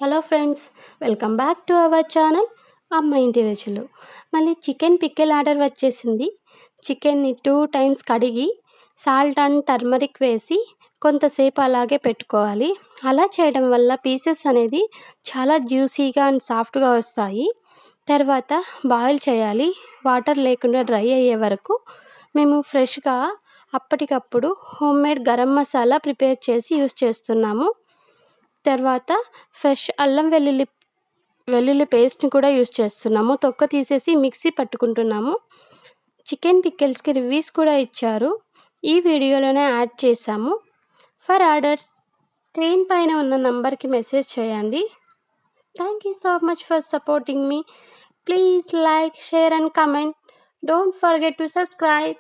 Hello friends, welcome back to our channel అమ్మ ఇంటి రుచులు. మళ్ళీ చికెన్ పిక్కెల్ ఆర్డర్ వచ్చేసింది. చికెన్ని 2 టైమ్స్ కడిగి సాల్ట్ అండ్ టర్మరిక్ వేసి కొంతసేపు అలాగే పెట్టుకోవాలి. అలా చేయడం వల్ల పీసెస్ అనేది చాలా జ్యూసీగా అండ్ సాఫ్ట్గా వస్తాయి. తర్వాత బాయిల్ చేయాలి. వాటర్ లేకుండా డ్రై అయ్యే వరకు మేము ఫ్రెష్గా అప్పటికప్పుడు హోమ్మేడ్ గరం మసాలా ప్రిపేర్ చేసి యూస్ చేస్తున్నాము. తర్వాత ఫ్రెష్ అల్లం వెల్లుల్లి పేస్ట్ని కూడా యూస్ చేస్తున్నాము. తొక్క తీసేసి మిక్సీ పట్టుకుంటున్నాము. చికెన్ పిక్కెల్స్కి రివ్యూస్ కూడా ఇచ్చారు, ఈ వీడియోలోనే యాడ్ చేశాము. ఫర్ ఆర్డర్స్ స్క్రీన్ పైన ఉన్న నంబర్కి మెసేజ్ చేయండి. Thank you so much for supporting me. Please like, share and comment. Don't forget to subscribe.